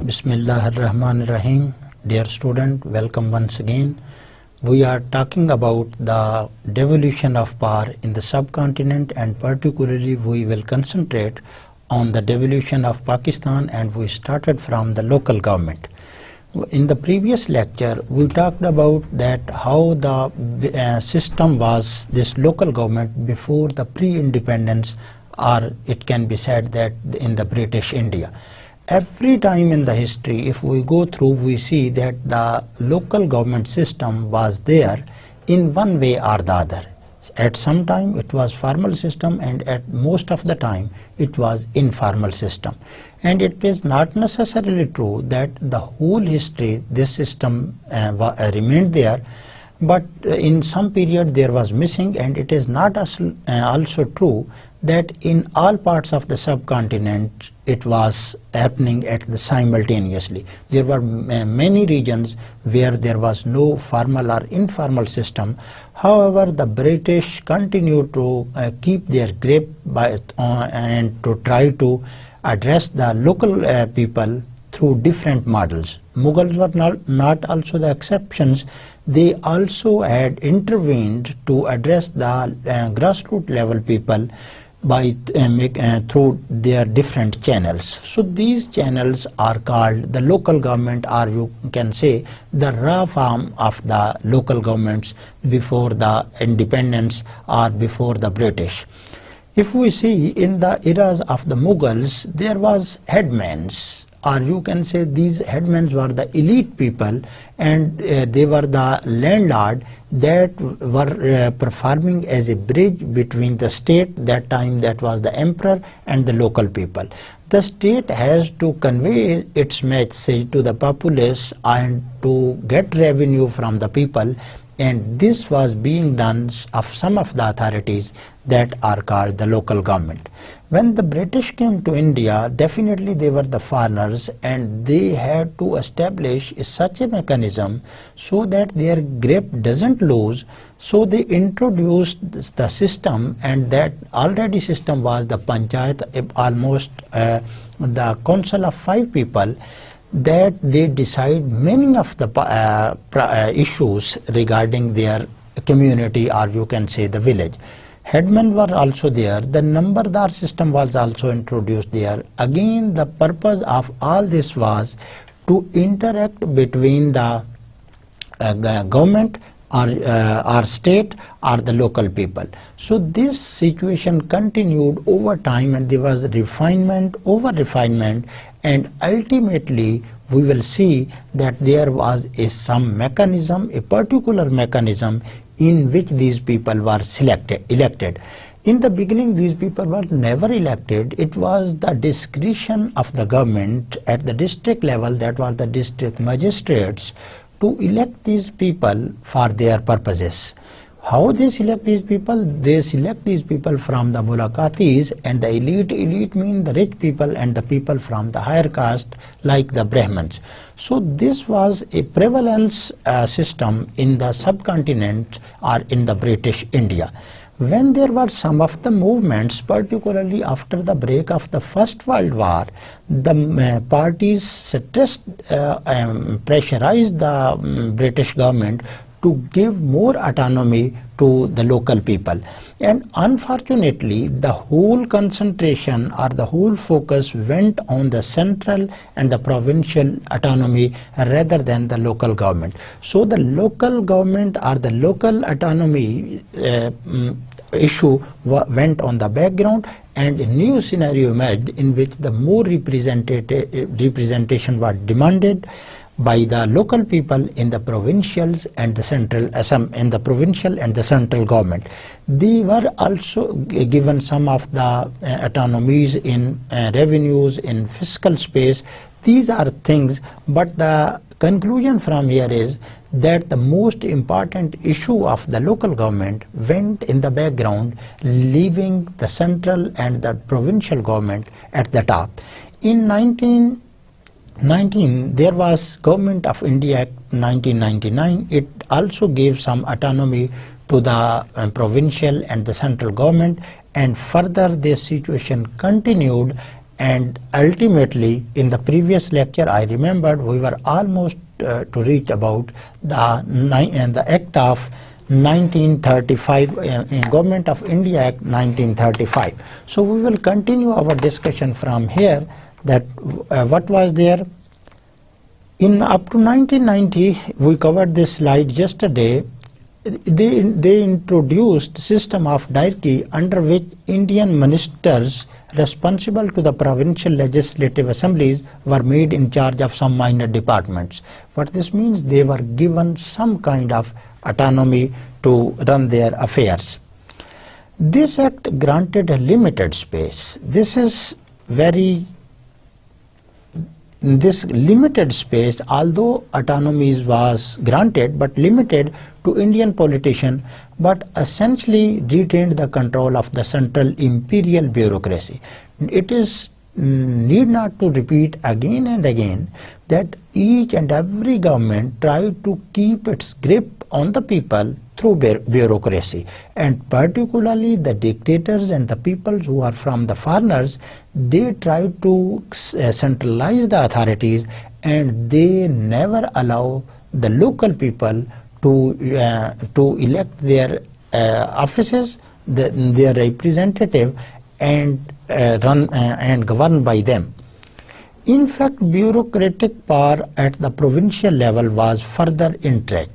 Bismillahirrahmanirrahim. Dear student, welcome once again. We are talking about the devolution of power in the subcontinent, and particularly we will concentrate on the devolution of Pakistan, and we started from the local government. In the previous lecture we talked about that how the system was this local government before the pre-independence, or it can be said that in the British India. Every time in the history, if we go through, we see that the local government system was there in one way or the other. At some time it was formal system, and at most of the time it was informal system. And it is not necessarily true that the whole history this system remained there, but in some period there was missing, and it is not also true that in all parts of the subcontinent it was happening at the simultaneously. There were many regions where there was no formal or informal system. However, the British continued to keep their grip and to try to address the local people through different models. Mughals were not also the exceptions. They also had intervened to address the grassroots level people by through their different channels. So these channels are called the local government, or you can say the raw form of the local governments before the independence or before the British. If we see in the eras of the Mughals, there was headmans, or you can say these headmen were the elite people, and they were the landlord that were performing as a bridge between the state, that time that was the emperor, and the local people. The state has to convey its message to the populace and to get revenue from the people, and this was being done of some of the authorities that are called the local government. When the British came to India, definitely they were the foreigners, and they had to establish such a mechanism so that their grip doesn't lose. So they introduced the system, and that already system was the panchayat, almost the council of 5 people, that they decide many of the issues regarding their community, or you can say the village. Headmen were also there. The nambardar system was also introduced there. Again, the purpose of all this was to interact between the government or state or the local people. So this situation continued over time, and there was refinement over refinement, and ultimately we will see that there was some mechanism, a particular mechanism in which these people were elected. In the beginning, these people were never elected. It was the discretion of the government at the district level, that was the district magistrates, to elect these people for their purposes. How they select these people? They select these people from the mulakatis, and the elite mean the rich people, and the people from the higher caste like the Brahmins. So this was a prevalence system in the subcontinent or in the British India. When there were some of the movements, particularly after the break of the First World War, the parties pressurized the British government to give more autonomy to the local people. And unfortunately, the whole concentration or the whole focus went on the central and the provincial autonomy rather than the local government. So the local government or the local autonomy issue went on the background, and a new scenario emerged in which the more representation was demanded by the local people in the provincials and the central government. They were also given some of the autonomies in revenues, in fiscal space. These are things, but the conclusion from here is that the most important issue of the local government went in the background, leaving the central and the provincial government at the top. In 1919, there was Government of India Act 1999. It also gave some autonomy to the provincial and the central government, and further this situation continued and ultimately in the previous lecture I remembered we were almost to reach about the Act of 1935, Government of India Act 1935. So we will continue our discussion from here, that what was there. In up to 1990, we covered this slide yesterday. They introduced system of diarchy under which Indian ministers responsible to the provincial legislative assemblies were made in charge of some minor departments. What this means, they were given some kind of autonomy to run their affairs. This act granted a limited space. This limited space, although autonomy was granted but limited to Indian politicians, but essentially retained the control of the central imperial bureaucracy. It is need not to repeat again and again that each and every government tried to keep its grip on the people through bureaucracy, and particularly the dictators and the people who are from the foreigners, they tried to centralize the authorities, and they never allow the local people to elect their offices, their representative, and run and govern by them. In fact, bureaucratic power at the provincial level was further entrenched.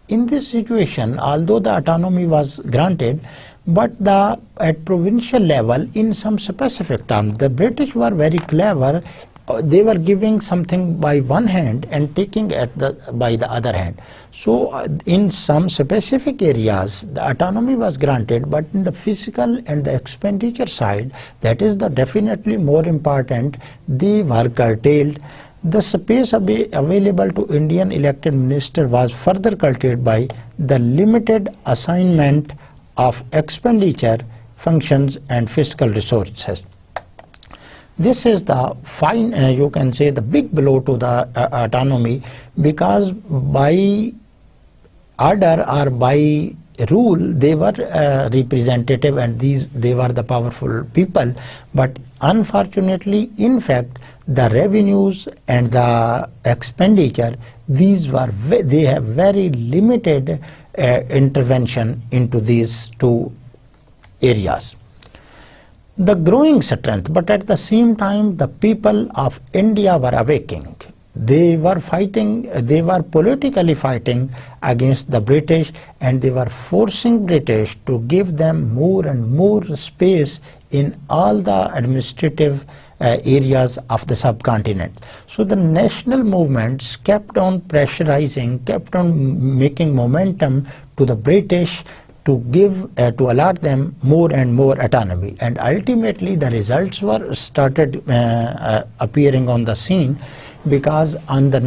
In this situation, although the autonomy was granted, but at provincial level, in some specific terms, the British were very clever. They were giving something by one hand and taking it by the other hand. So in some specific areas, the autonomy was granted, but in the physical and the expenditure side, that is the definitely more important, they were curtailed. The space available to Indian elected minister was further curtailed by the limited assignment of expenditure, functions and fiscal resources. This is the fine, you can say, the big blow to the autonomy, because by order or by rule they were representative, and they were the powerful people, but unfortunately, in fact, the revenues and the expenditure, they have very limited intervention into these two areas. The growing strength, but at the same time the people of India were awakening. They were fighting, they were politically fighting against the British, and they were forcing British to give them more and more space in all the administrative areas of the subcontinent. So the national movements kept on pressurizing, kept on making momentum to the British to give, to allot them more and more autonomy, and ultimately the results were started appearing on the scene, because on the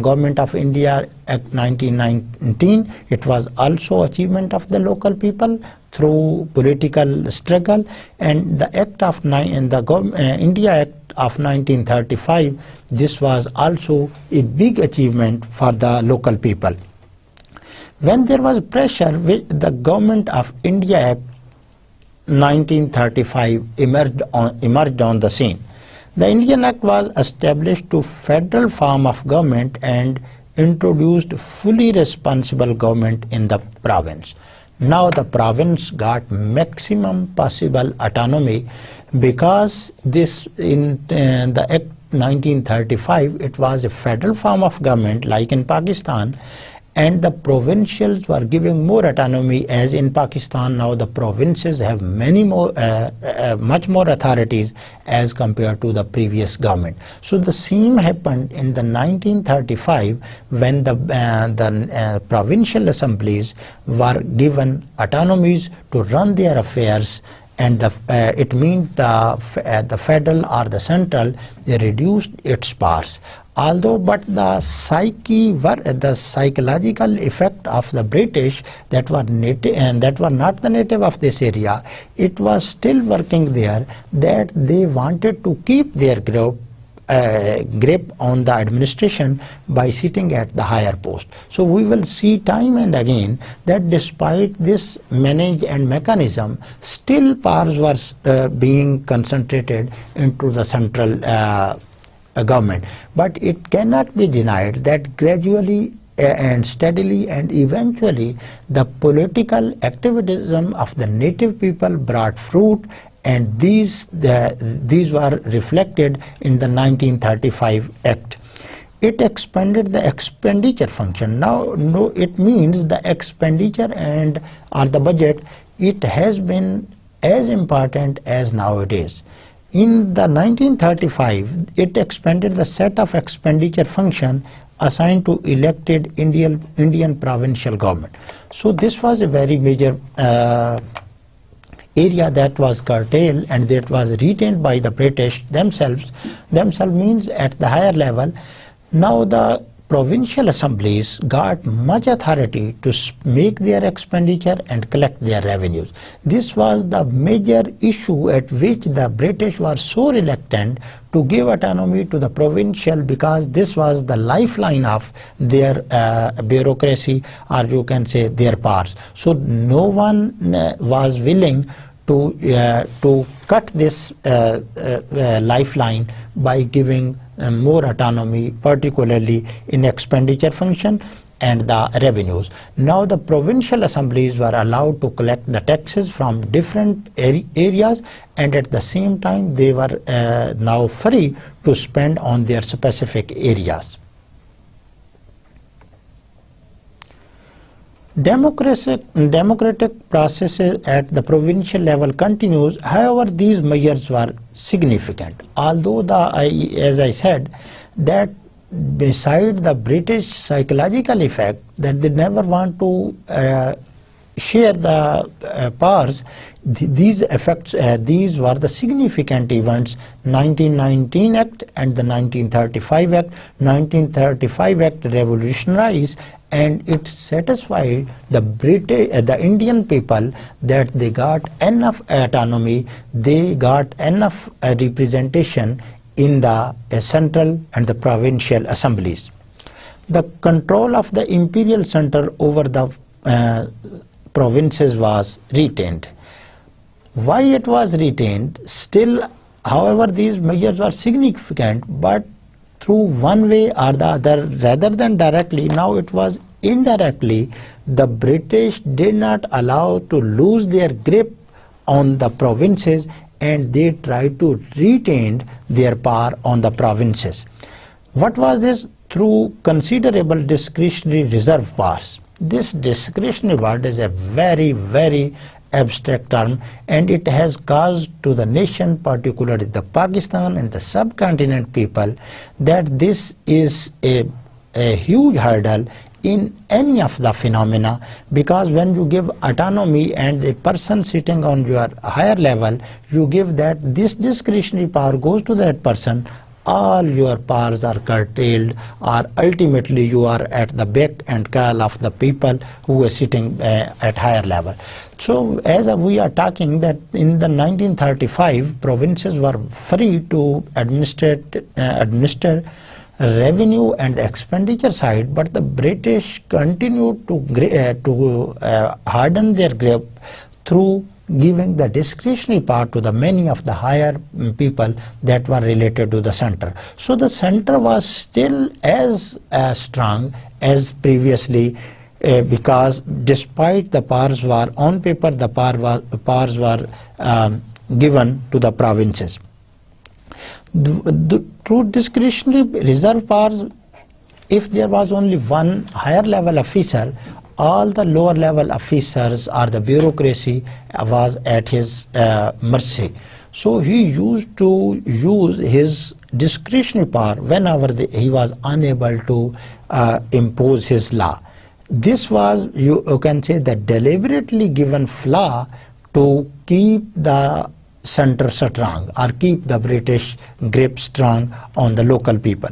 Government of India Act 1919, it was also achievement of the local people through political struggle, and the India Act of 1935, this was also a big achievement for the local people. When there was pressure, the Government of India Act 1935 emerged on the scene. The Indian Act was established to federal form of government and introduced fully responsible government in the province. Now the province got maximum possible autonomy, because this in the Act 1935, it was a federal form of government like in Pakistan, and the provincials were giving more autonomy, as in Pakistan now the provinces have much more authorities as compared to the previous government. So the same happened in the 1935, when the provincial assemblies were given autonomies to run their affairs, and it means the federal or the central, they reduced its powers. Although, but the psychological effect of the British that were native and that were not the native of this area, it was still working there, that they wanted to keep their grip grip on the administration by sitting at the higher post. So we will see time and again that despite this manage and mechanism, still powers were being concentrated into the central government. But it cannot be denied that gradually and steadily and eventually the political activism of the native people brought fruit, and these were reflected in the 1935 Act. It expanded the expenditure function. Now, it means the expenditure and or the budget, it has been as important as nowadays. In the 1935, it expanded the set of expenditure function assigned to elected Indian provincial government. So this was a very major area that was curtailed and that was retained by the British themselves. Themselves means at the higher level. Now the provincial assemblies got much authority to make their expenditure and collect their revenues. This was the major issue at which the British were so reluctant to give autonomy to the provincial, because this was the lifeline of their bureaucracy, or you can say their powers. So no one was willing to cut this lifeline by giving more autonomy, particularly in expenditure function and the revenues. Now the provincial assemblies were allowed to collect the taxes from different areas, and at the same time they were now free to spend on their specific areas. Democratic processes at the provincial level continues. However, these measures were significant. Although as I said, that beside the British psychological effect that they never want to share the powers, these effects, these were the significant events. 1919 Act and the 1935 Act. 1935 Act revolutionized, and it satisfied the Indian people that they got enough autonomy, they got enough representation in the central and the provincial assemblies. The control of the imperial center over the provinces was retained. Why it was retained? Still, however, these measures were significant, but through one way or the other, rather than directly, now it was indirectly, the British did not allow to lose their grip on the provinces, and they tried to retain their power on the provinces. What was this? Through considerable discretionary reserve powers. This discretionary word is a very, very abstract term, and it has caused to the nation, particularly the Pakistan and the subcontinent people, that this is a huge hurdle in any of the phenomena, because when you give autonomy and a person sitting on your higher level, you give that this discretionary power goes to that person, all your powers are curtailed, or ultimately you are at the beck and call of the people who are sitting at higher level. So as we are talking that in the 1935, provinces were free to administer revenue and the expenditure side, but the British continued to harden their grip through giving the discretionary power to the many of the higher people that were related to the center. So the center was still as strong as previously, because despite the powers were on paper, the powers were given to the provinces. Through discretionary reserve powers, if there was only one higher level officer, all the lower level officers or the bureaucracy was at his mercy. So he used to use his discretionary power whenever he was unable to impose his law. This was, you can say, the deliberately given flaw to keep the center strong, or keep the British grip strong on the local people.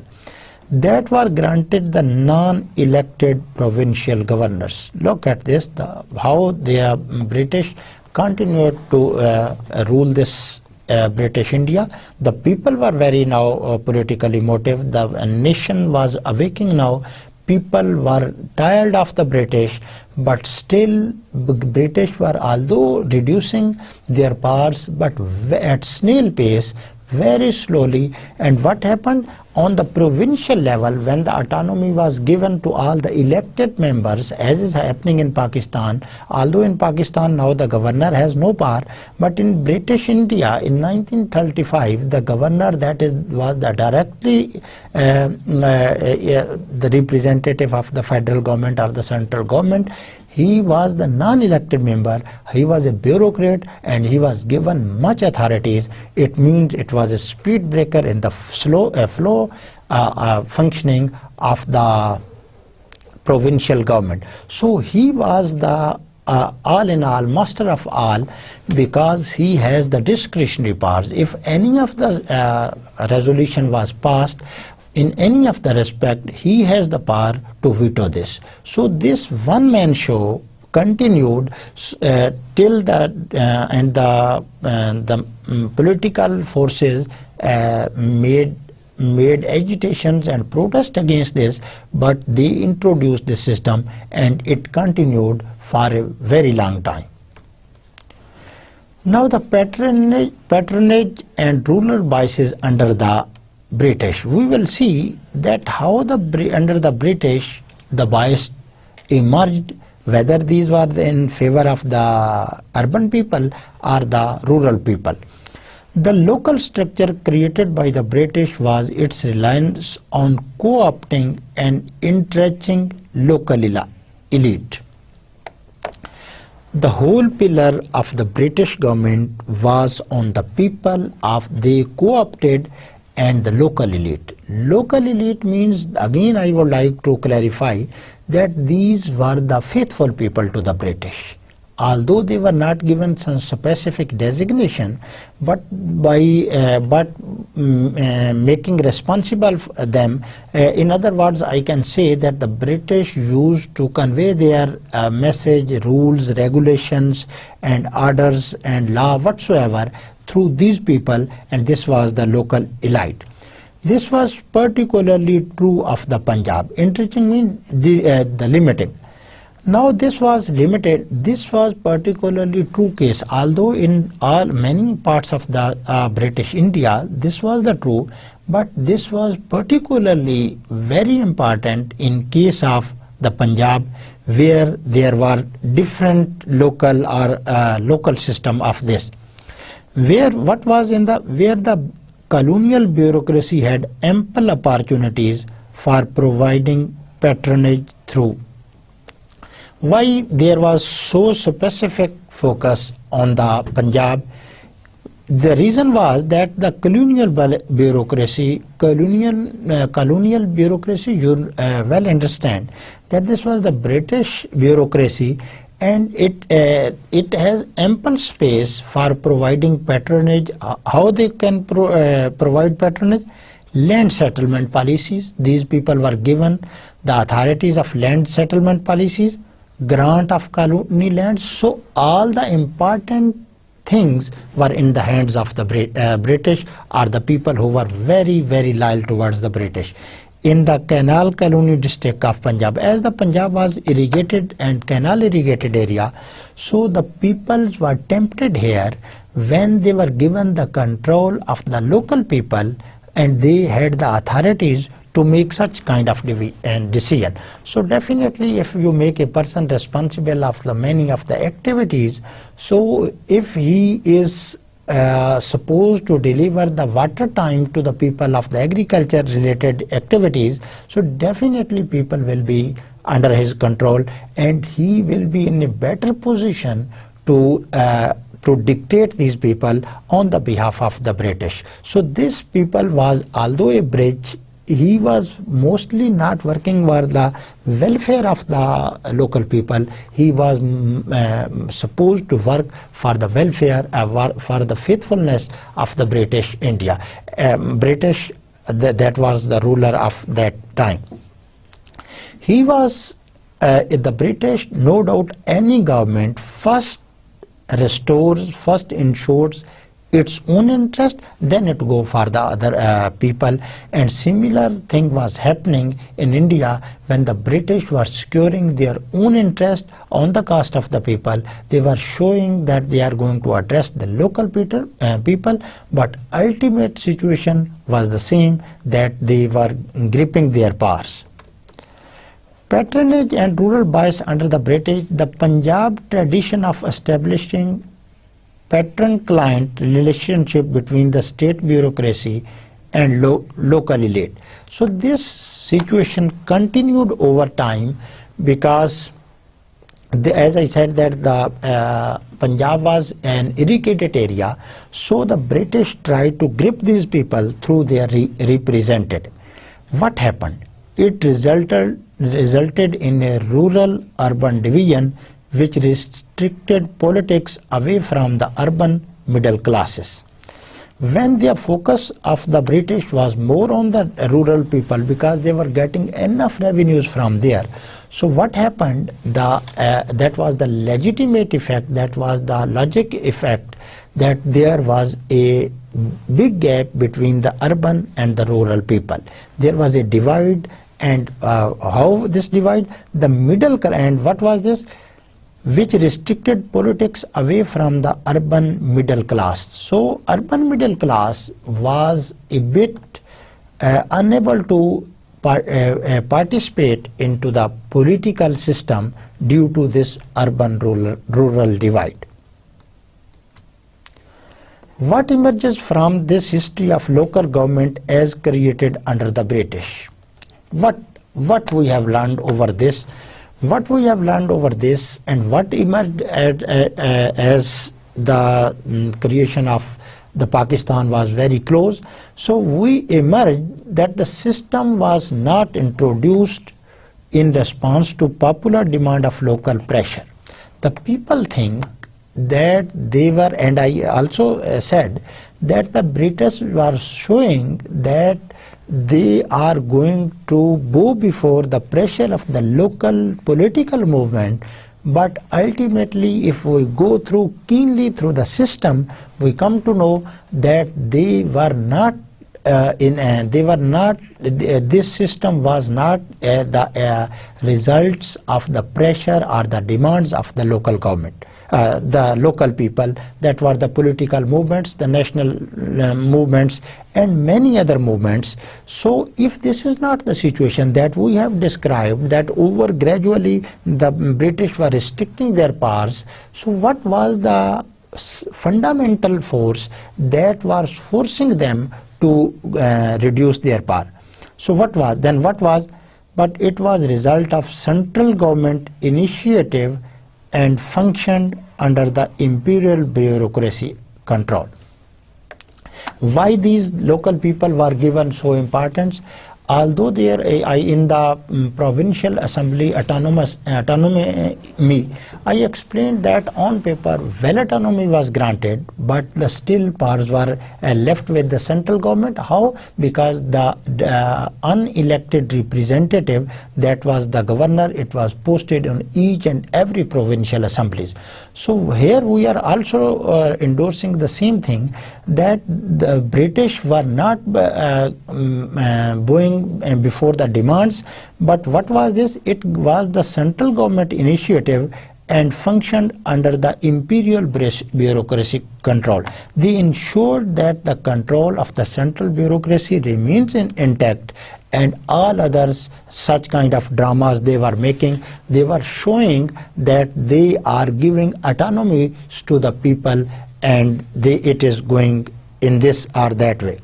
That were granted the non-elected provincial governors. Look at this, how the British continued to rule this British India. The people were very now politically motive. The nation was awaking now. People were tired of the British, but still British were although reducing their powers, but at snail pace, very slowly. And what happened on the provincial level, when the autonomy was given to all the elected members, as is happening in Pakistan, although in Pakistan now the governor has no power, but in British India in 1935 the governor, that is, was the directly the representative of the federal government or the central government. He was the non-elected member, he was a bureaucrat, and he was given much authorities. It means it was a speed breaker in the flow functioning of the provincial government. So he was the all in all, master of all, because he has the discretionary powers. If any of the resolution was passed, in any of the respect, he has the power to veto this. So this one-man show continued till the political forces made agitations and protest against this, but they introduced this system and it continued for a very long time. Now the patronage and ruler biases under the British. We will see that how under the British the bias emerged, whether these were in favor of the urban people or the rural people. The local structure created by the British was its reliance on co-opting and entrenching local elite. The whole pillar of the British government was on the people of they co-opted and the local elite. Local elite means, again I would like to clarify, that these were the faithful people to the British. Although they were not given some specific designation, but by making responsible them, in other words, I can say that the British used to convey their message, rules, regulations and orders and law whatsoever through these people, and this was the local elite. This was particularly true of the Punjab. Entrenching means the limiting. Now this was limited. This was particularly true case. Although in many parts of the British India this was the true, but this was particularly very important in case of the Punjab, where there were different local or local system of this. Where the colonial bureaucracy had ample opportunities for providing patronage through. Why there was so specific focus on the Punjab? The reason was that the colonial bureaucracy, you well understand that this was the British bureaucracy, and it has ample space for providing patronage. How they can provide patronage? Land settlement policies. These people were given the authorities of land settlement policies, grant of colony lands. So all the important things were in the hands of the British, or the people who were very, very loyal towards the British. In the canal colony district of Punjab, as the Punjab was irrigated and canal irrigated area, so the people were tempted here when they were given the control of the local people and they had the authorities to make such kind of decision. So definitely if you make a person responsible of the many of the activities, so if he is supposed to deliver the water time to the people of the agriculture related activities, so definitely people will be under his control and he will be in a better position to dictate these people on the behalf of the British. So this people was, although a bridge, he was mostly not working for the welfare of the local people. He was supposed to work for the welfare, for the faithfulness of the British India. British, that was the ruler of that time. He was, the British, no doubt any government first restores, first ensures its own interest, then it go for the other people. And similar thing was happening in India when the British were securing their own interest on the cost of the people. They were showing that they are going to address the local people, but ultimate situation was the same, that they were gripping their powers. Patronage and rural bias under the British. The Punjab tradition of establishing patron-client relationship between the state bureaucracy and local elite. So this situation continued over time because, as I said, that the Punjab was an irrigated area, so the British tried to grip these people through their representative. What happened? It resulted in a rural-urban division which restricted politics away from the urban middle classes. When the focus of the British was more on the rural people because they were getting enough revenues from there. So what happened, that was the legitimate effect, that was the logic effect, that there was a big gap between the urban and the rural people. There was a divide, and how this divide? The middle, and what was this? Which restricted politics away from the urban middle class. So urban middle class was a bit unable to participate into the political system due to this urban-rural divide. What emerges from this history of local government as created under the British? What we have learned over this? What we have learned over this, and what emerged as the creation of the Pakistan was very close. So we emerged that the system was not introduced in response to popular demand of local pressure. The people think that they were, and I also said that the British were showing that they are going to go before the pressure of the local political movement, but ultimately if we go through keenly through the system, we come to know that they were not this system was not the results of the pressure or the demands of the local government. The local people, that were the political movements, the national movements, and many other movements. So if this is not the situation that we have described, that over gradually the British were restricting their powers, so what was the fundamental force that was forcing them to reduce their power? So what was? But it was a result of central government initiative and functioned under the imperial bureaucracy control. Why these local people were given so importance? Although there in the provincial assembly autonomy, I explained that on paper well autonomy was granted, but the still powers were left with the central government. How? Because the unelected representative, that was the governor, it was posted on each and every provincial assemblies. So here we are also endorsing the same thing, that the British were not going before the demands, but what was this? It was the central government initiative and functioned under the imperial bureaucracy control. They ensured that the control of the central bureaucracy remains intact, and all others such kind of dramas they were making, they were showing that they are giving autonomy to the people, and it is going in this or that way.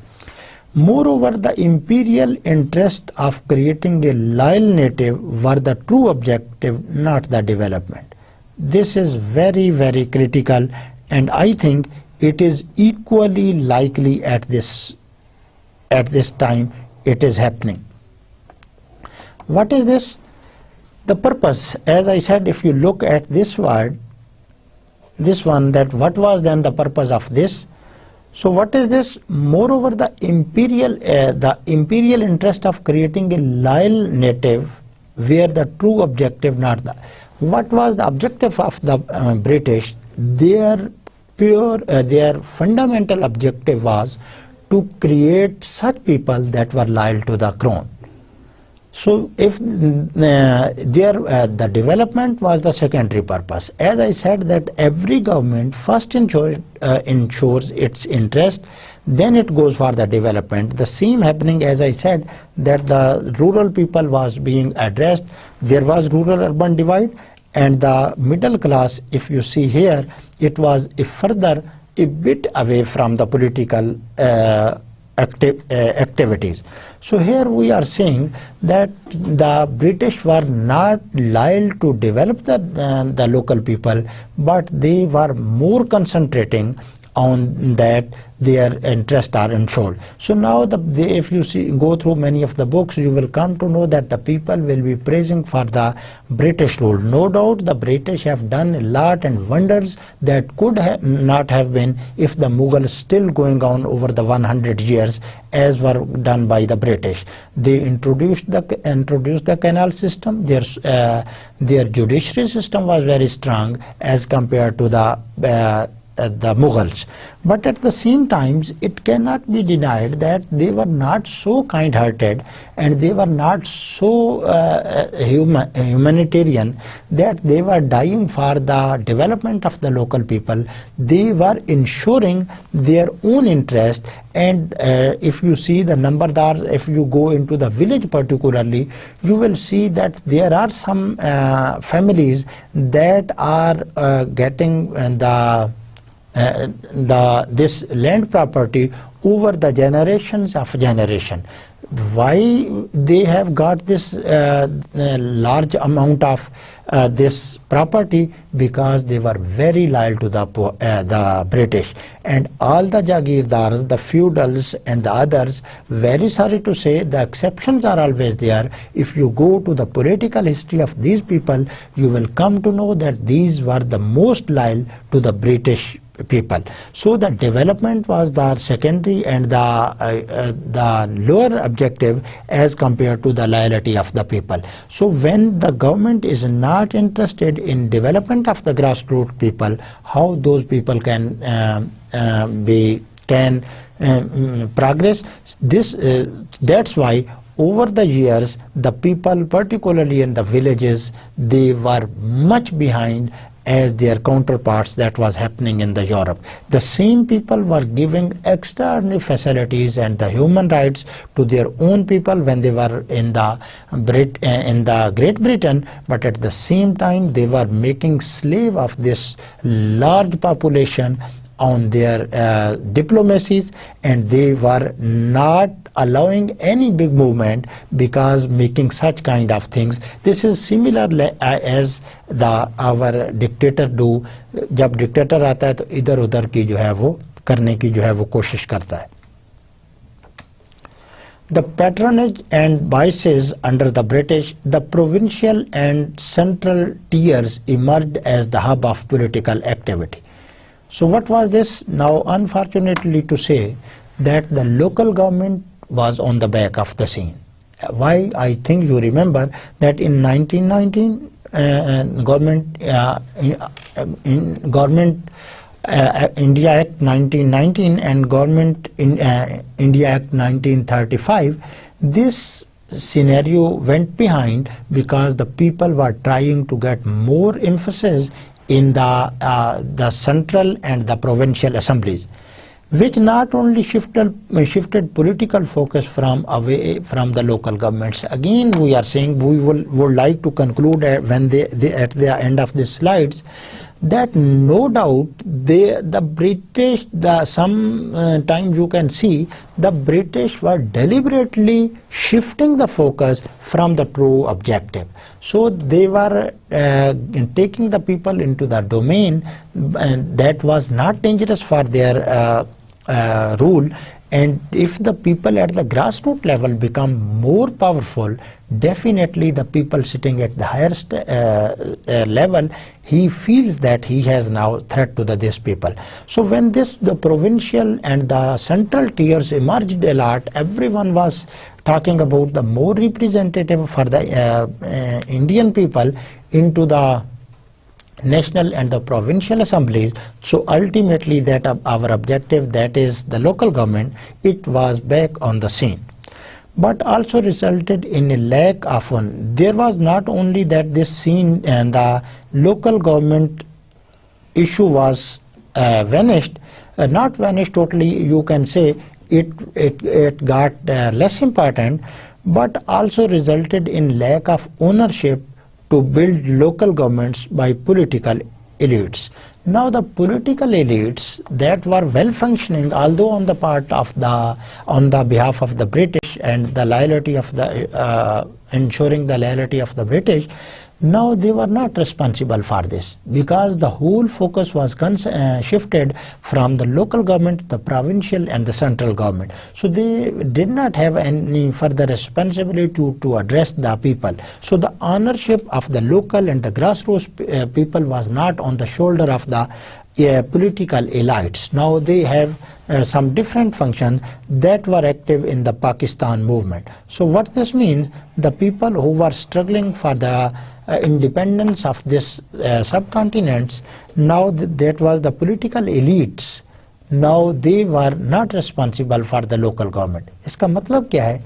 Moreover, the imperial interest of creating a loyal native were the true objective, not the development. This is very, very critical, and I think it is equally likely at this time it is happening. What is this? The purpose, as I said, if you look at this word, this one, that what was then the purpose of this? So what is this? Moreover, the imperial interest of creating a loyal native were the true objective, not the. What was the objective of the British? Their their fundamental objective was to create such people that were loyal to the crown. So if the development was the secondary purpose, as I said that every government first ensures its interest, then it goes for the development. The same happening, as I said, that the rural people was being addressed. There was rural-urban divide, and the middle class, if you see here, it was a bit away from the political activities. So here we are saying that the British were not loyal to develop the local people, but they were more concentrating on that their interests are ensured. So now if you go through many of the books, you will come to know that the people will be praising for the British rule. No doubt the British have done a lot and wonders that could not have been if the Mughals still going on over the 100 years as were done by the British. They introduced the canal system. Their judiciary system was very strong as compared to the Mughals. But at the same time, it cannot be denied that they were not so kind-hearted and they were not so humanitarian that they were dying for the development of the local people. They were ensuring their own interest. And if you see the Nambardars, if you go into the village particularly, you will see that there are some families that are getting this land property over the generations of generation. Why they have got this large amount of this property? Because they were very loyal to the British, and all the Jagirdars, the feudals and the others, very sorry to say, the exceptions are always there. If you go to the political history of these people, you will come to know that these were the most loyal to the British people. So the development was the secondary and the lower objective as compared to the loyalty of the people. So when the government is not interested in development of the grassroots people, how those people can progress? That's why over the years the people, particularly in the villages, they were much behind as their counterparts that was happening in the Europe. The same people were giving extraordinary facilities and the human rights to their own people when they were in the Great Britain, but at the same time they were making slave of this large population on their diplomacies, and they were not allowing any big movement because making such kind of things. This is similar as our dictator do. जब dictator आता है तो इधर उधर की जो है वो करने की जो है वो कोशिश करता है. The patronage and biases under the British, the provincial and central tiers emerged as the hub of political activity. So what was this? Now, unfortunately to say that the local government was on the back of the scene. Why? I think you remember that in 1919, Government India Act 1919 and Government India Act 1935, this scenario went behind because the people were trying to get more emphasis in the central and the provincial assemblies, which not only shifted political focus from away from the local governments. Again, we are saying we would like to conclude at the end of the slides that no doubt the British, sometimes you can see the British were deliberately shifting the focus from the true objective. So they were taking the people into the domain that was not dangerous for their rule. And if the people at the grassroots level become more powerful, definitely the people sitting at the highest level, he feels that he has now threat to these people. So when the provincial and the central tiers emerged a lot, everyone was talking about the more representative for the Indian people into the national and the provincial assemblies. So ultimately that our objective, that is the local government, it was back on the scene. But also resulted in a lack of one. There was not only that this scene and the local government issue was vanished, not vanished totally, you can say it got less important, but also resulted in lack of ownership to build local governments by political elites. Now the political elites that were well functioning, although on the part of on the behalf of the British and the loyalty of the ensuring the loyalty of the British, now they were not responsible for this, because the whole focus was shifted from the local government, the provincial and the central government. So they did not have any further responsibility to address the people. So the ownership of the local and the grassroots people was not on the shoulder of the political elites. Now they have some different functions that were active in the Pakistan movement. So what this means, the people who were struggling for the independence of this subcontinents, now that was the political elites, now they were not responsible for the local government. इसका मतलब क्या है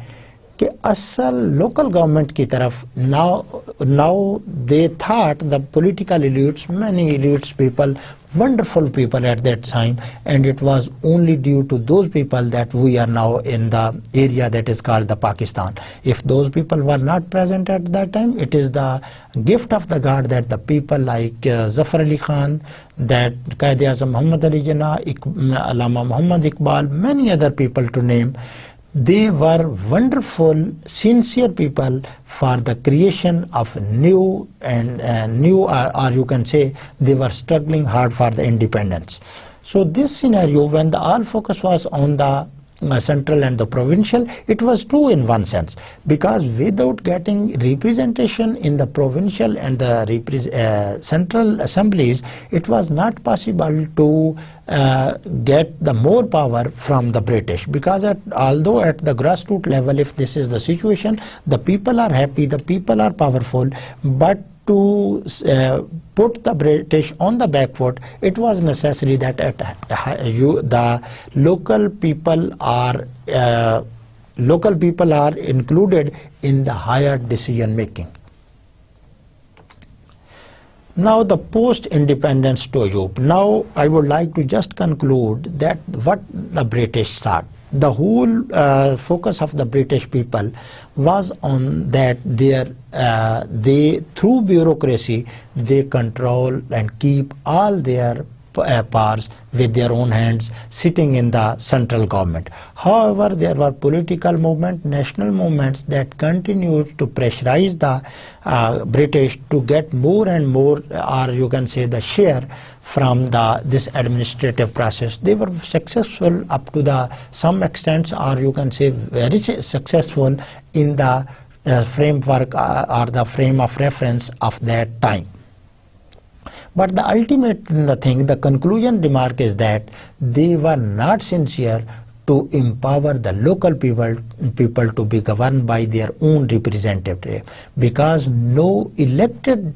कि असल local government की तरफ now they thought the political elites, many elites people, wonderful people at that time, and it was only due to those people that we are now in the area that is called the Pakistan. If those people were not present at that time, it is the gift of the God that the people like Zafar Ali Khan, that Quaid-e-Azam Muhammad Ali Jinnah, Allama Muhammad Iqbal, many other people to name, they were wonderful, sincere people for the creation of new or you can say they were struggling hard for the independence. So this scenario, when the all focus was on the central and the provincial, it was true in one sense, because without getting representation in the provincial and the central assemblies, it was not possible to get the more power from the British, because although at the grassroots level, if this is the situation, the people are happy, the people are powerful, but to put the British on the back foot, it was necessary that the local people are included in the higher decision making. Now the post-independence to Ayub. Now I would like to just conclude that what the British thought. The whole focus of the British people was on that they through bureaucracy they control and keep all their powers with their own hands, sitting in the central government. However, there were political movements, national movements that continued to pressurize the British to get more and more, or you can say the share from this administrative process. They were successful up to some extent, or you can say very successful in the framework or the frame of reference of that time. But the ultimate thing, the conclusion remark is that they were not sincere to empower the local people to be governed by their own representative, because no elected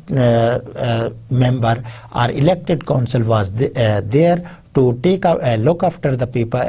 member or elected council was there to take look after the people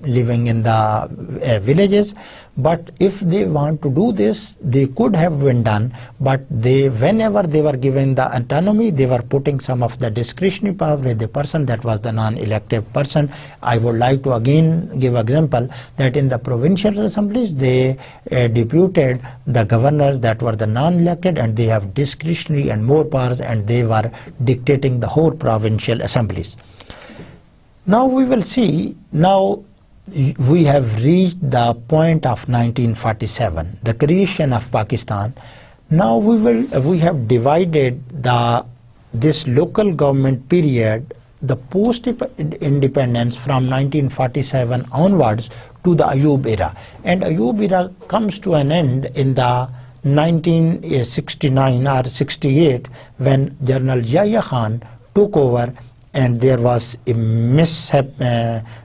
living in the villages. But if they want to do this, they could have been done, but whenever they were given the autonomy, they were putting some of the discretionary power with the person that was the non-elected person. I would like to again give example that in the provincial assemblies, they deputed the governors that were the non-elected, and they have discretionary and more powers, and they were dictating the whole provincial assemblies. Now we will see, now we have reached the point of 1947, the creation of Pakistan. Now we have divided this local government period, the post-independence from 1947 onwards to the Ayub era. And Ayub era comes to an end in the 1969 or 68 when General Yahya Khan took over, and there was a mishap,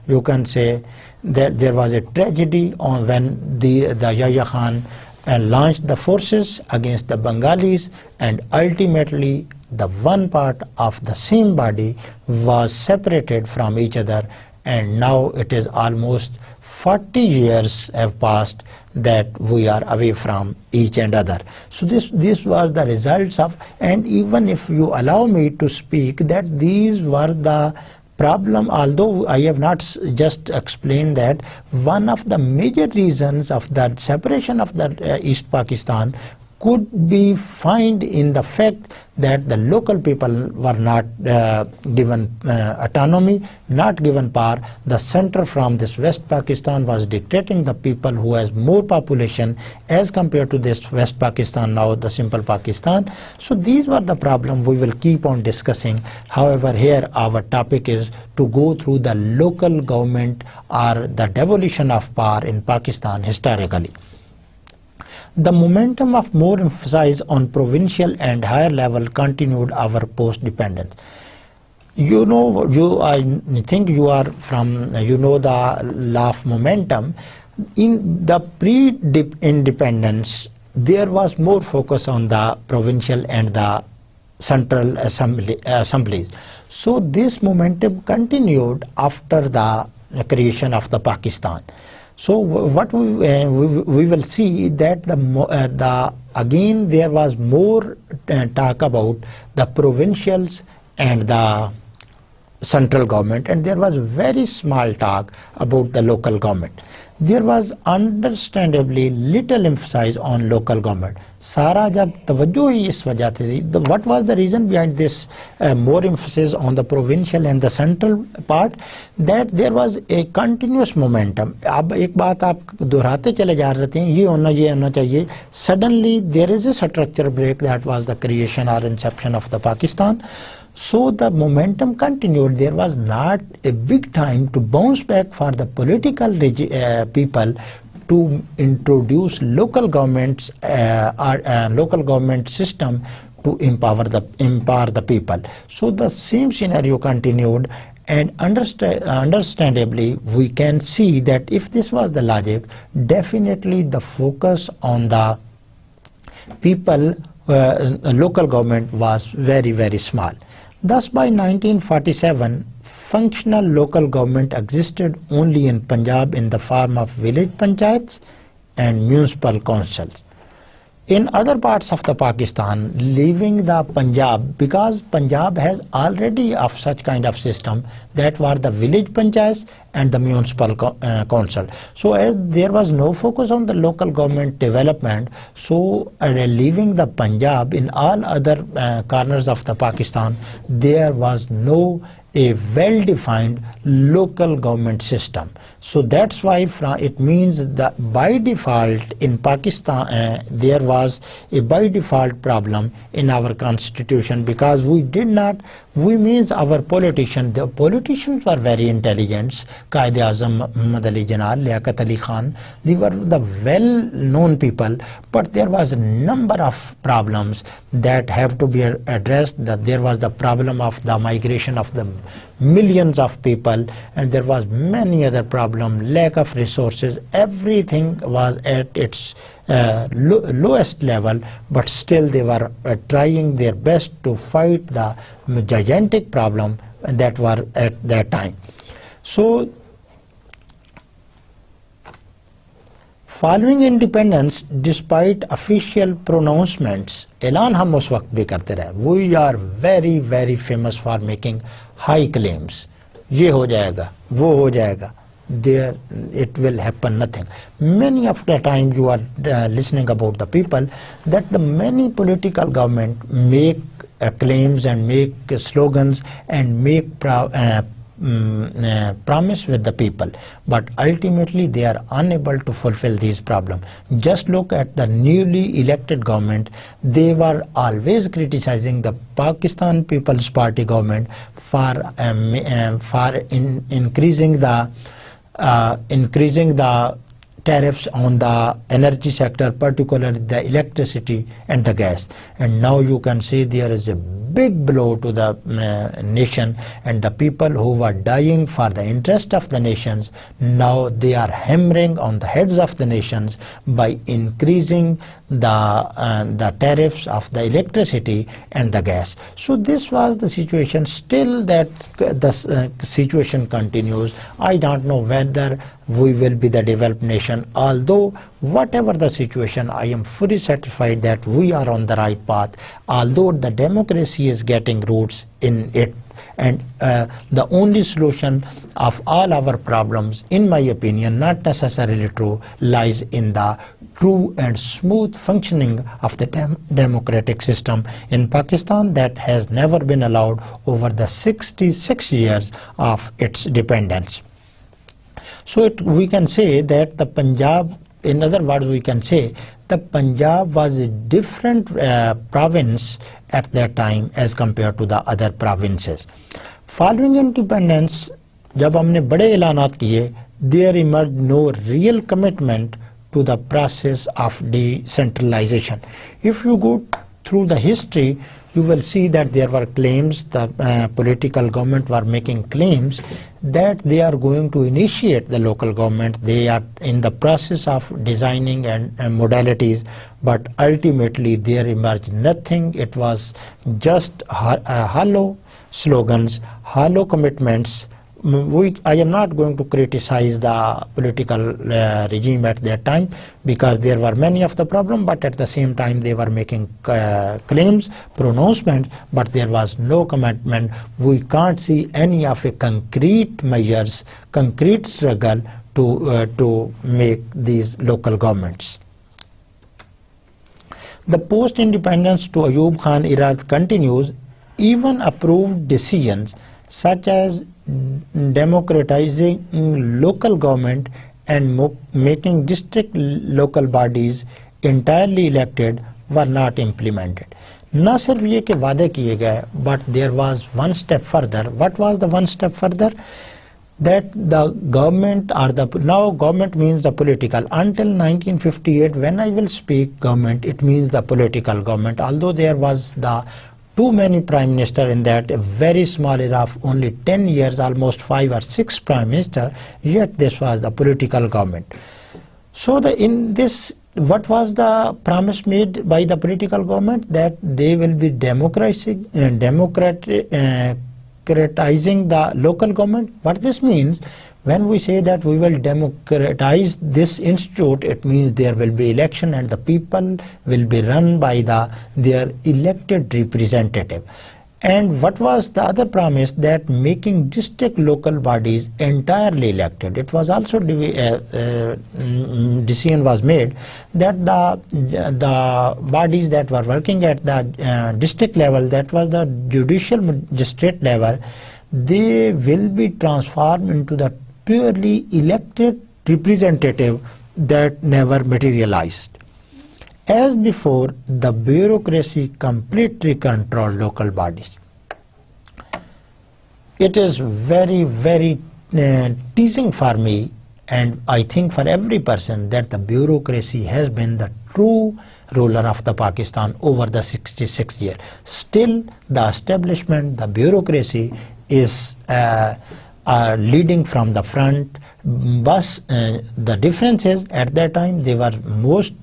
you can say that there was a tragedy when the Yahya Khan launched the forces against the Bengalis, and ultimately the one part of the same body was separated from each other, and now it is almost 40 years have passed that we are away from each and other. So this was the results of, and even if you allow me to speak, that these were the problem, although I have not just explained that one of the major reasons of the separation of the East Pakistan could be found in the fact that the local people were not given autonomy, not given power. The center from this West Pakistan was dictating the people who has more population as compared to this West Pakistan, now the simple Pakistan. So these were the problems we will keep on discussing. However, here our topic is to go through the local government or the devolution of power in Pakistan historically. The momentum of more emphasis on provincial and higher level continued our post-dependence. You know, I think you are from, you know the law of momentum. In the pre-independence, there was more focus on the provincial and the central assemblies. So this momentum continued after the creation of the Pakistan. So what we will see that again there was more talk about the provincials and the central government, and there was very small talk about the local government. There was understandably little emphasis on local government. सारा जब तवज्जो ही इस वजह से, what was the reason behind this more emphasis on the provincial and the central part, that there was a continuous momentum. अब एक बात आप दोहराते चले जा रहे थे, ये होना चाहिए. Suddenly there is a structure break, that was the creation or inception of the Pakistan. So the momentum continued. There was not a big time to bounce back for the political people to introduce local governments or local government system to empower the people. So the same scenario continued, and understandably we can see that if this was the logic, definitely the focus on the people, local government was very, very small. Thus by 1947, functional local government existed only in Punjab in the form of village panchayats and municipal councils. In other parts of the Pakistan, leaving the Punjab, because Punjab has already of such kind of system, that were the village panchayats and the municipal council. So as there was no focus on the local government development, so leaving the Punjab, in all other corners of the Pakistan, there was no a well-defined local government system. So that's why it means that by default in Pakistan there was a by default problem in our constitution, because we means our the politicians were very intelligent. Qaid-e-Azam, Muhammad Ali Jinnah, Liaquat Ali Khan, they were the well-known people, but there was a number of problems that have to be addressed. That there was the problem of the migration of the millions of people, and there was many other problems, lack of resources. Everything was at its lowest level, but still they were trying their best to fight the gigantic problem that were at that time. So following independence, despite official pronouncements, ऐलान हम उस वक्त भी करते रहे, we are very, very famous for making high claims. ये हो जाएगा, वो हो जाएगा. There it will happen nothing. Many of the time you are listening about the people that the many political government make claims and make slogans and make promise with the people, but ultimately they are unable to fulfill these problems. Just look at the newly elected government. They were always criticizing the Pakistan People's Party government for increasing the tariffs on the energy sector, particularly the electricity and the gas. And now you can see there is a big blow to the nation, and the people who were dying for the interest of the nations, now they are hammering on the heads of the nations by increasing the tariffs of the electricity and the gas. So this was the situation. Still that the situation continues. I don't know whether we will be the developed nation, although whatever the situation, I am fully satisfied that we are on the right path, although the democracy is getting roots in it. And the only solution of all our problems, in my opinion, not necessarily true, lies in the true and smooth functioning of the democratic system in Pakistan that has never been allowed over the 66 years of its dependence. So we can say that the Punjab, in other words, we can say the Punjab was a different province at that time as compared to the other provinces. Following independence, जब हमने बड़े ऐलानात किए, there emerged no real commitment to the process of decentralization. If you go through the history, you will see that there were claims, the political government were making claims that they are going to initiate the local government. They are in the process of designing and modalities, but ultimately there emerged nothing. It was just hollow slogans, hollow commitments. I am not going to criticize the political regime at that time because there were many of the problems, but at the same time they were making claims, pronouncements, but there was no commitment. We can't see any of a concrete measures, concrete struggle to make these local governments. The post-independence to Ayub Khan era continues. Even approved decisions such as democratizing local government and making district local bodies entirely elected were not implemented. न सिर्फ ये कि वादे किए गए, but there was one step further. What was the one step further? That the government or now government means the political. Until 1958, when I will speak government, it means the political government. Although there was too many prime minister in that a very small era of only 10 years, almost 5 or 6 prime minister, yet this was the political government. So in this, what was the promise made by the political government? That they will be democratizing the local government. What this means, when we say that we will democratize this institute, it means there will be election and the people will be run by their elected representative. And what was the other promise? That making district local bodies entirely elected. It was also decision was made that the bodies that were working at the district level, that was the judicial magistrate level, they will be transformed into the purely elected representative that never materialized. As before, the bureaucracy completely controlled local bodies. It is very, very teasing for me, and I think for every person, that the bureaucracy has been the true ruler of the Pakistan over the 66 years. Still, the establishment, the bureaucracy is leading from the front. But the difference is, at that time they were most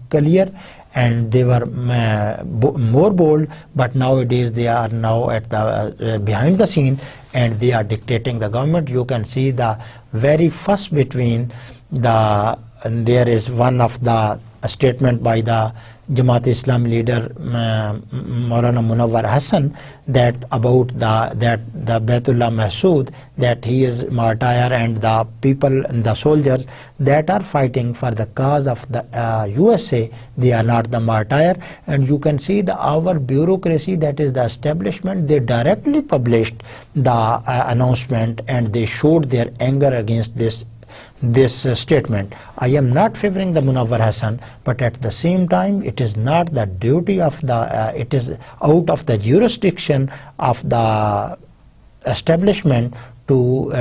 clear and they were more bold, but nowadays they are now at the behind the scene and they are dictating the government. You can see the very fuss between there is one of the statement by the Jamaat-e-Islam leader Maulana Munawwar Hassan that about the Baitullah Mahsood, that he is martyr, and the people and the soldiers that are fighting for the cause of the USA, they are not the martyr. And you can see our bureaucracy, that is the establishment, they directly published the announcement and they showed their anger against this statement. I am not favoring the Munawwar Hassan, but at the same time it is not the duty of it is out of the jurisdiction of the establishment to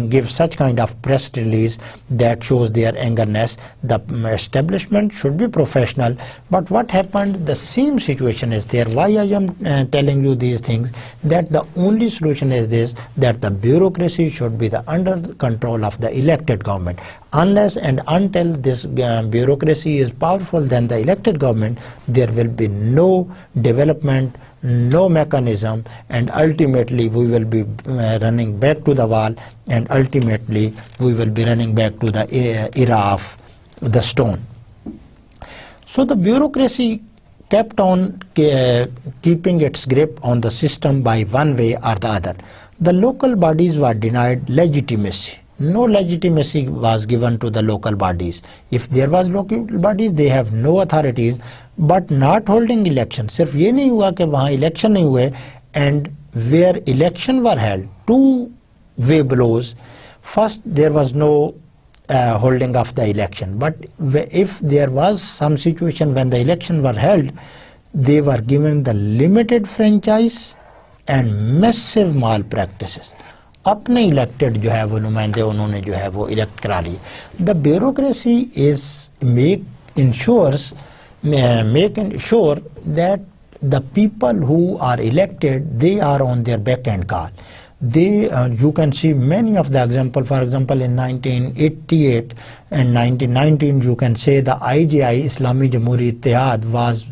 give such kind of press release that shows their angerness. The establishment should be professional, but what happened, the same situation is there. Why I am telling you these things? That the only solution is this, that the bureaucracy should be under control of the elected government. Unless and until this bureaucracy is powerful than the elected government, there will be no development, no mechanism, and ultimately we will be running back to the wall, and ultimately we will be running back to the era of the stone. So the bureaucracy kept on keeping its grip on the system by one way or the other. The local bodies were denied legitimacy. No legitimacy was given to the local bodies. If there was local bodies, they have no authorities, but not holding election. सिर्फ ये नहीं हुआ कि वहाँ election नहीं हुए, and where election were held, two way blows. First, there was no holding of the election, but if there was some situation when the election were held, they were given the limited franchise and massive malpractices. अपने elected जो है वो नुमाइंदे उन्होंने जो है वो elect करा लिए. The bureaucracy is make ensure that the people who are elected, they are on their back end call. They you can see many of the example. For example, in 1988 and 1919, you can say the IJI, Islami Jamhuri Ittihad, was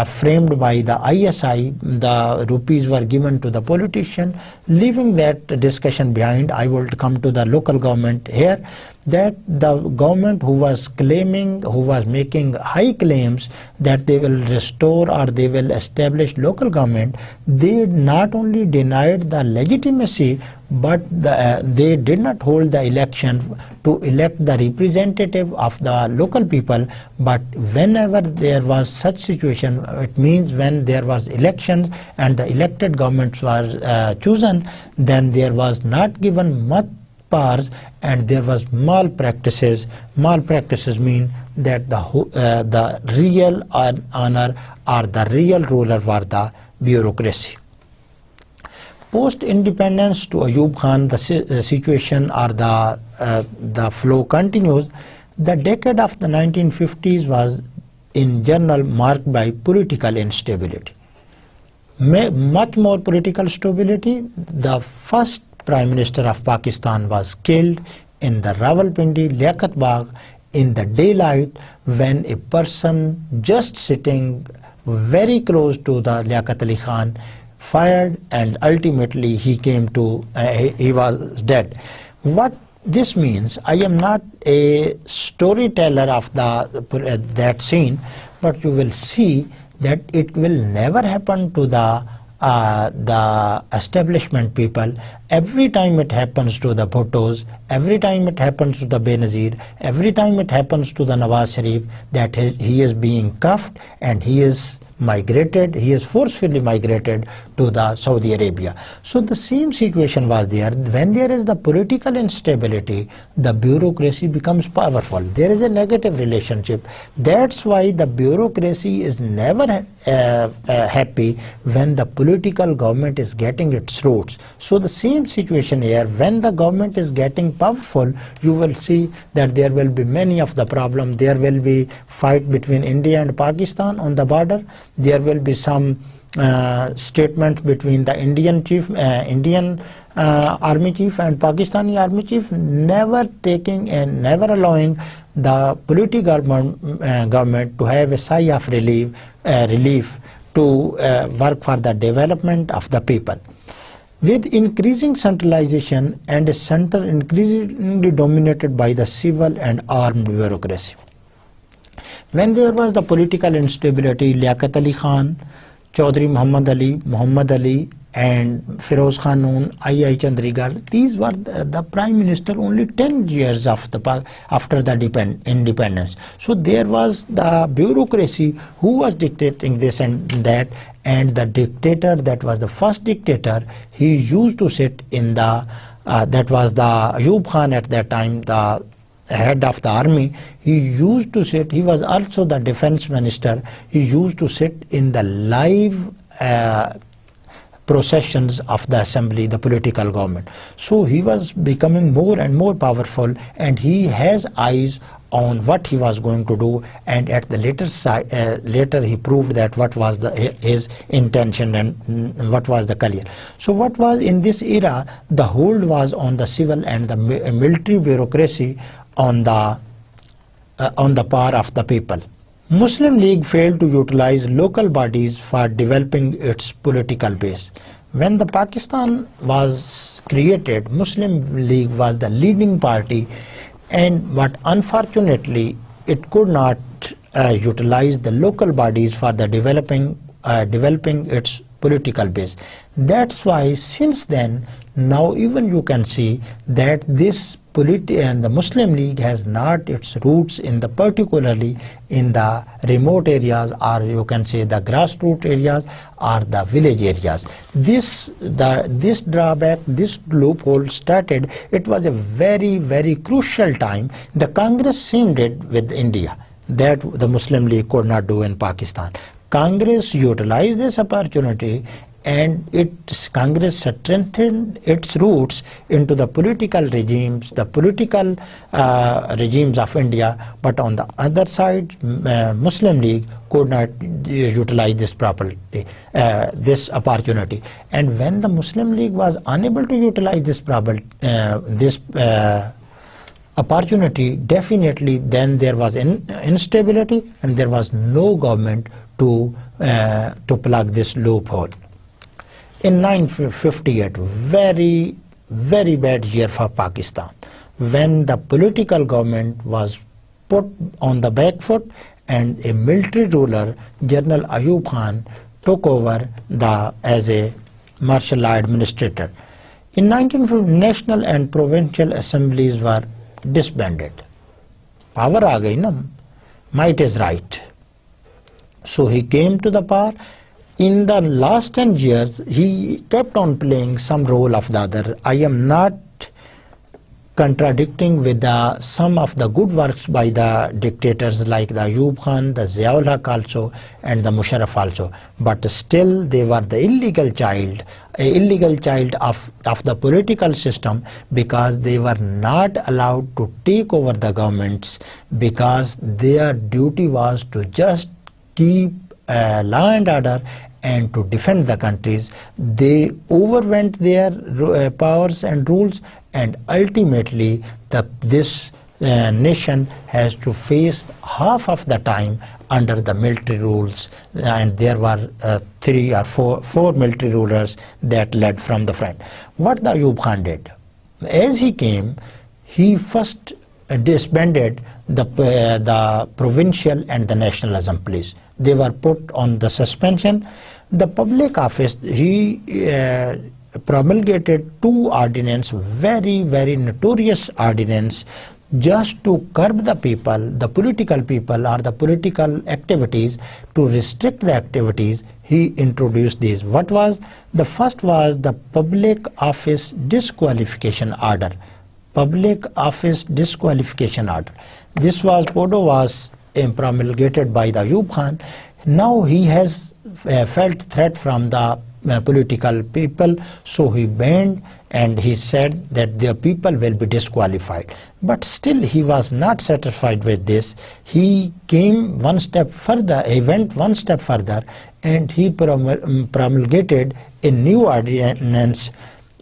framed by the ISI. The rupees were given to the politician. Leaving that discussion behind, I will come to the local government here, that the government who was claiming, who was making high claims that they will restore or they will establish local government, they not only denied the legitimacy, but they did not hold the election to elect the representative of the local people. But whenever there was such situation, it means when there was elections and the elected governments were chosen, then there was not given much powers and there was malpractices. Malpractices mean that the real honor or the real ruler were the bureaucracy. Post-independence to Ayub Khan, the situation or the flow continues. The decade of the 1950s was in general marked by political instability. Much more political stability. The first Prime Minister of Pakistan was killed in the Rawalpindi, Liaquat Bagh, in the daylight, when a person just sitting very close to the Liaquat Ali Khan fired, and ultimately he came to, he was dead. What this means, I am not a storyteller of that scene, but you will see that it will never happen to the establishment people. Every time it happens to the Bhuttos, every time it happens to the Benazir, every time it happens to the Nawaz Sharif, that he is being cuffed and he is migrated, he is forcefully migrated to the Saudi Arabia. So the same situation was there. When there is the political instability, the bureaucracy becomes powerful. There is a negative relationship. That's why the bureaucracy is never happy when the political government is getting its roots. So the same situation here, when the government is getting powerful, you will see that there will be many of the problems. There will be fight between India and Pakistan on the border. There will be some statement between the Indian army chief and Pakistani army chief, never taking and never allowing the political government to have a sigh of relief to work for the development of the people. With increasing centralization and a center increasingly dominated by the civil and armed bureaucracy. When there was the political instability, Liaquat Ali Khan, Chaudhry Muhammad Ali and Feroz Khanun, I.I. Chandrigar, these were the Prime Minister only 10 years after the independence. So there was the bureaucracy who was dictating this and that, and the dictator, that was the first dictator, he used to sit in the, that was the Ayub Khan at that time, the head of the army. He used to sit, he was also the defense minister, he used to sit in the live processions of the assembly, the political government. So he was becoming more and more powerful, and he has eyes on what he was going to do, and at the later he proved that what was his intention and what was the career. So what was in this era, the hold was on the civil and the military bureaucracy on the power of the people. Muslim League failed to utilize local bodies for developing its political base. When the Pakistan was created, Muslim League was the leading party, but unfortunately it could not utilize the local bodies for the developing its political base. That's why since then, now even you can see that the Muslim League has not its roots in particularly in the remote areas, or you can say the grassroots areas or the village areas. This drawback, this loophole started. It was a very, very crucial time. The Congress same did with India that the Muslim League could not do in Pakistan. Congress utilized this opportunity, and Congress strengthened its roots into the political regimes of India. But on the other side, Muslim League could not utilize this opportunity. And when the Muslim League was unable to utilize this opportunity, definitely then there was instability, and there was no government to plug this loophole. In 1958, very, very bad year for Pakistan, when the political government was put on the back foot, and a military ruler, General Ayub Khan, took over as a martial law administrator. In 1950, national and provincial assemblies were disbanded. Power aa gayi na, might is right. So he came to the power. In the last 10 years, he kept on playing some role of the other. I am not contradicting with some of the good works by the dictators like the Ayub Khan, the Ziaul Haq also, and the Musharraf also. But still, they were the illegal child of the political system, because they were not allowed to take over the governments, because their duty was to just keep law and order and to defend the countries. They overwent their powers and rules, and ultimately this nation has to face half of the time under the military rules, and there were 3 or 4 military rulers that led from the front. What the Ayub Khan did, as he came, he first disbanded the provincial and the national assemblies. They were put on the suspension. The public office, he promulgated 2 ordinances, very, very notorious ordinance, just to curb the people, the political people, or the political activities, to restrict the activities. He introduced these. What was? The first was the Public Office Disqualification Order. Public Office Disqualification Order. This was, PODO was promulgated by the Ayub Khan. Now he has felt threat from the political people, so he banned, and he said that the people will be disqualified. But still he was not satisfied with this. He came one step further, he went one step further, and he promulgated a new ordinance.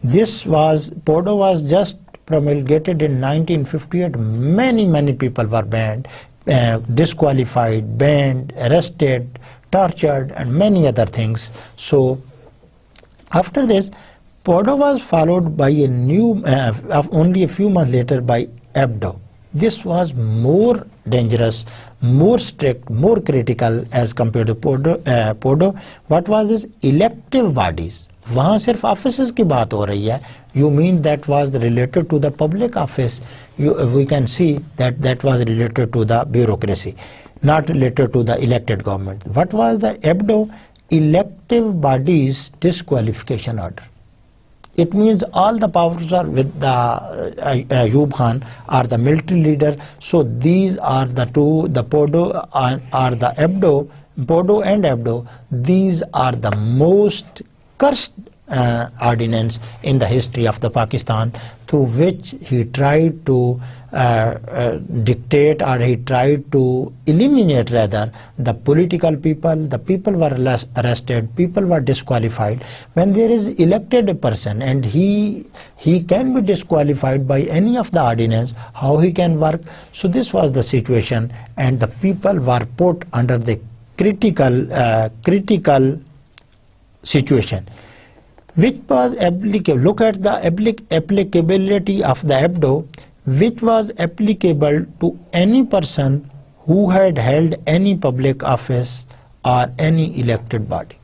This was, PODO was just promulgated in 1958. Many people were banned, disqualified, banned, arrested, tortured, and many other things. So after this, PODO was followed by a new, only a few months later, by ABDO. This was more dangerous, more strict, more critical as compared to PODO. What was this? Elective bodies. वहाँ सिर्फ offices की बात हो रही है. You mean that was related to the public office? We can see that was related to the bureaucracy, not related to the elected government. What was the ABDO? Elective Bodies Disqualification Order. It means all the powers are with the Ayub Khan or the military leader. So these are the two, the PODO or the ABDO, PODO and ABDO. These are the most cursed ordinance in the history of the Pakistan, through which he tried to dictate, or he tried to eliminate rather the political people. The people were arrested, people were disqualified. When there is elected a person and he can be disqualified by any of the ordinance, how he can work? So this was the situation, and the people were put under the critical situation, which was applicable. Look at the applicability of the abdo, which was applicable to any person who had held any public office or any elected body.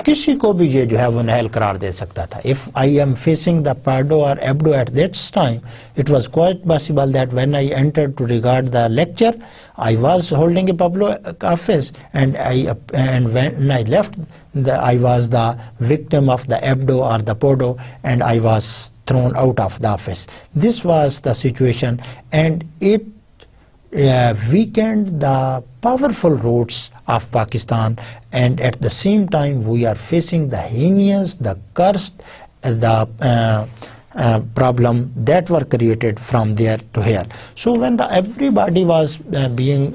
किसी को भी ये जो है वो नाअहल करार दे सकता था. If I am facing the pardo or abdo at that time, it was quite possible that when I entered to regard the lecture, I was holding a public office, and when I left, I was the victim of the abdo or the podo, and I was thrown out of the office. This was the situation, and it weakened the powerful roots of Pakistan, and at the same time we are facing the heinous, the cursed, the problem that were created from there to here. So when everybody was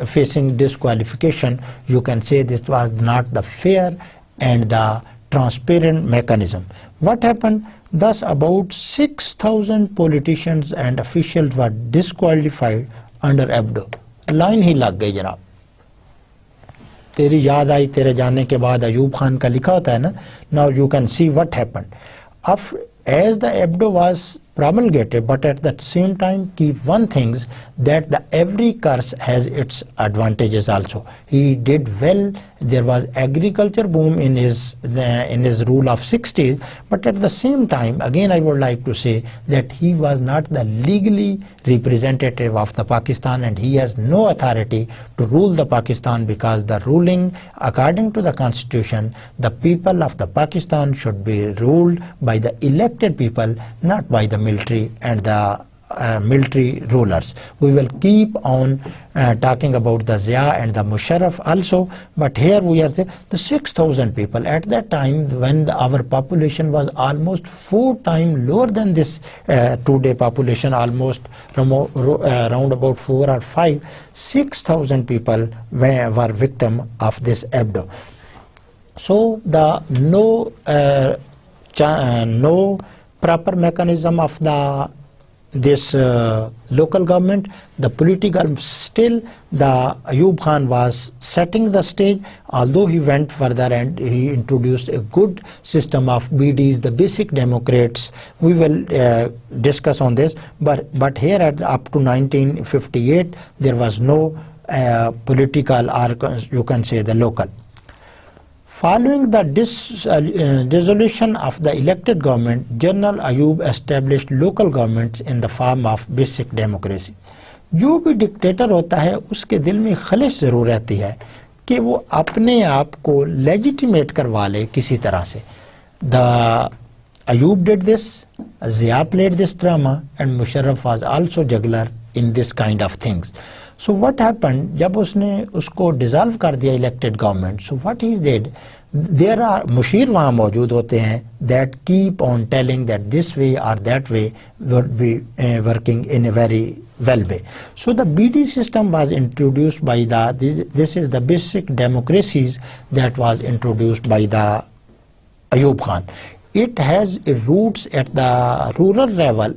facing disqualification, you can say this was not the fair and the transparent mechanism. What happened? Thus about 6,000 politicians and officials were disqualified under abdo. Line ही लग गई जनाब. तेरी याद आई तेरे जाने के बाद अयूब खान का लिखा होता है ना. Now you can see what happened. As the abdo was promulgated, but at the same time keep one things, that every curse has its advantages also. He did well. There was agriculture boom in his rule of 60s, but at the same time, again I would like to say that he was not the legally representative of the Pakistan, and he has no authority to rule the Pakistan, because the ruling according to the constitution, the people of the Pakistan should be ruled by the elected people, not by the military and the military rulers. We will keep on talking about the Zia and the Musharraf also, but here we are saying the 6,000 people at that time, when our population was almost 4 times lower than this today population, almost around about 4 or 5, 6,000 people were victim of this abdo. So the no proper mechanism of this local government, the political, still the Ayub Khan was setting the stage, although he went further and he introduced a good system of BDs, the basic democrats. We will discuss on this, but here up to 1958 there was no political, or you can say the local. Following the dissolution of the elected government, General Ayub established local governments in the form of basic democracy. जो भी dictator होता है उसके दिल में खलिश जरूर रहती है कि वो अपने आप को लेजिटिमेट करवा ले किसी तरह से. The Ayub did this, Zia played this drama, and Musharraf was also juggler in this kind of things. So what happened, जब उसने उसको डिसॉल्व कर दिया elected government, so what he did, there are मुशीर वहाँ मौजूद होते हैं that keep on telling that this way or that way would be working in a very well way. So the BD system was introduced by this is the basic democracies that was introduced by the Ayub Khan. It has roots at the rural level,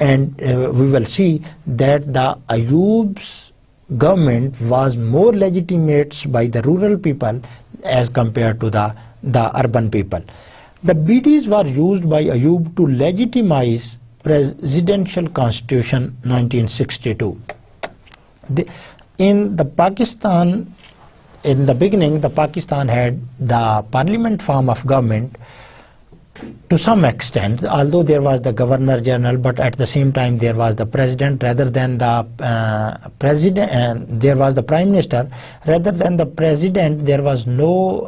and we will see that the Ayub's government was more legitimate by the rural people as compared to the urban people. The BDs were used by Ayub to legitimize presidential constitution 1962. In the Pakistan, in the beginning, the Pakistan had the parliament form of government to some extent, although there was the governor general, but at the same time there was the president rather than the president, and there was the prime minister rather than the president. There was no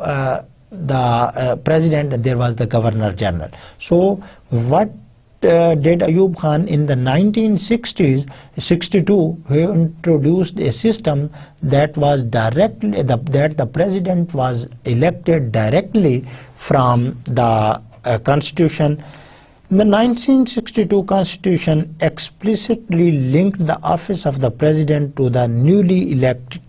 president, there was the governor general. So what did Ayub Khan in the 1960s, 62, he introduced a system that was directly, that the president was elected directly from the constitution, The 1962 Constitution explicitly linked the office of the President to the newly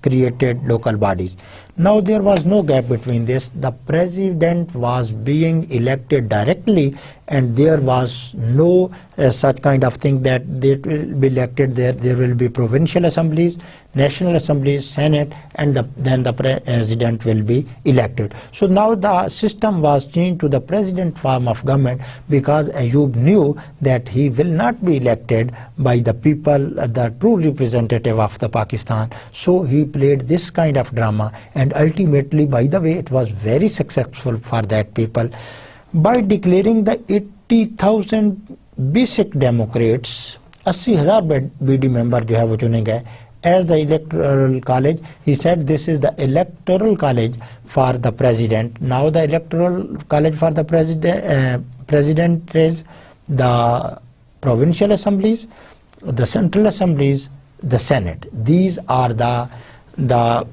created local bodies. Now there was no gap between this. The President was being elected directly, and there was no such kind of thing that they will be elected there. There will be provincial assemblies, national assemblies, Senate, and then the President will be elected. So now the system was changed to the President form of government, because Ayub knew that he will not be elected by the people, the true representative of the Pakistan. So he played this kind of drama, and ultimately, by the way, it was very successful for that people. By declaring the 80,000 basic Democrats, 80,000 BD member जो है वो चुने गए as the electoral college. He said this is the electoral college for the President. Now the electoral college for the President is the provincial assemblies, the central assemblies, the Senate. These are the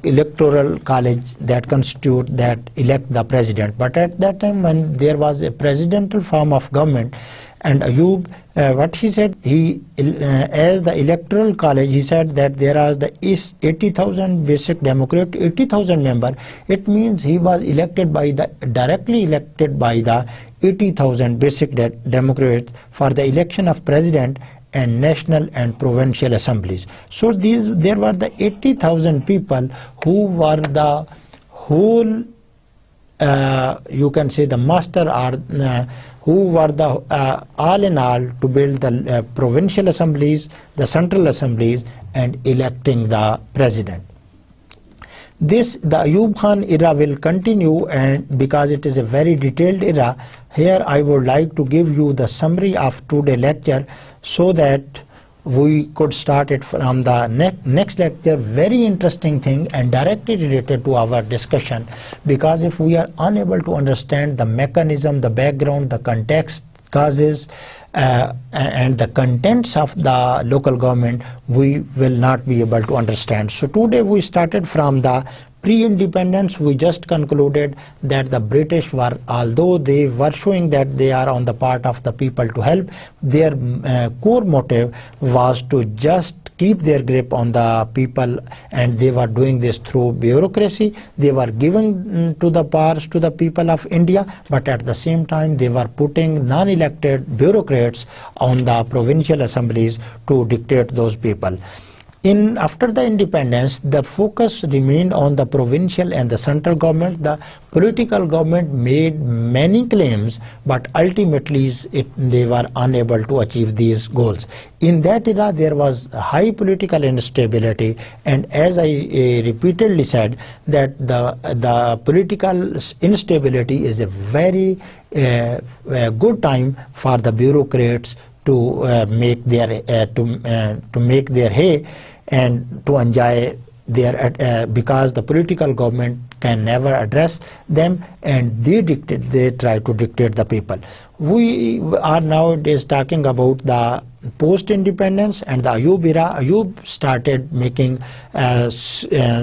electoral college that constitute, that elect the President. But at that time, when there was a presidential form of government, and Ayub, what he said, as the electoral college, he said that there are the 80,000 basic Democrat, 80,000 member. It means he was elected by directly elected by the 80,000 basic Democrats for the election of President and national and provincial assemblies. So there were the 80,000 people who were the whole, you can say, the master, or who were the all in all to build the provincial assemblies, the central assemblies, and electing the President. The Ayub Khan era will continue, and because it is a very detailed era, here I would like to give you the summary of today's lecture, so that we could start it from the next lecture. Very interesting thing and directly related to our discussion, because if we are unable to understand the mechanism, the background, the context, causes, and the contents of the local government, we will not be able to understand. So today we started from the pre-independence. We just concluded that the British were, although they were showing that they are on the part of the people to help, their core motive was to just keep their grip on the people, and they were doing this through bureaucracy. They were giving to the powers to the people of India, but at the same time they were putting non-elected bureaucrats on the provincial assemblies to dictate those people. After the independence, the focus remained on the provincial and the central government. The political government made many claims, but ultimately they were unable to achieve these goals. In that era, there was high political instability, and as I repeatedly said, that the political instability is a very good time for the bureaucrats to make their hay and to enjoy their because the political government can never address them, and they try to dictate the people. We are nowadays talking about the post-independence and the Ayub era. Ayub started making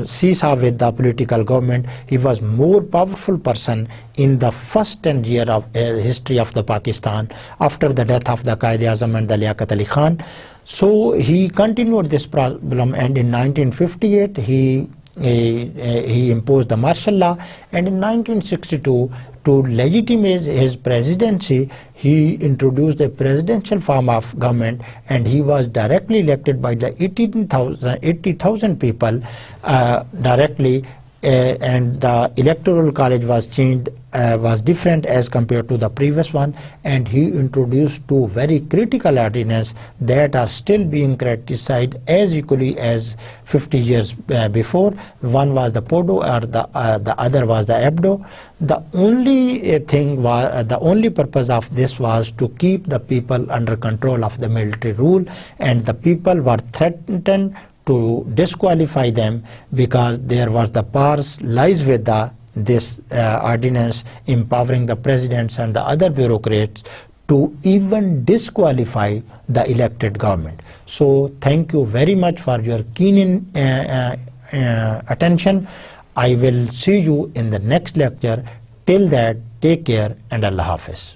seesaw with the political government. He was more powerful person in the first 10 years of history of the Pakistan, after the death of the Quaid-e-Azam and the Liaquat Ali Khan. So he continued this problem, and in 1958 he imposed the martial law, and in 1962, to legitimize his presidency, he introduced a presidential form of government, and he was directly elected by the 80,000 people directly, and the electoral college was changed, was different as compared to the previous one, and he introduced two very critical ordinances that are still being criticized as equally as 50 years before. One was the Podo, or the other was the Abdo. The only the only purpose of this was to keep the people under control of the military rule, and the people were threatened to disqualify them, because there was the powers lies with this ordinance empowering the presidents and the other bureaucrats to even disqualify the elected government. So thank you very much for your keen attention. I will see you in the next lecture. Till that, take care, and Allah Hafiz.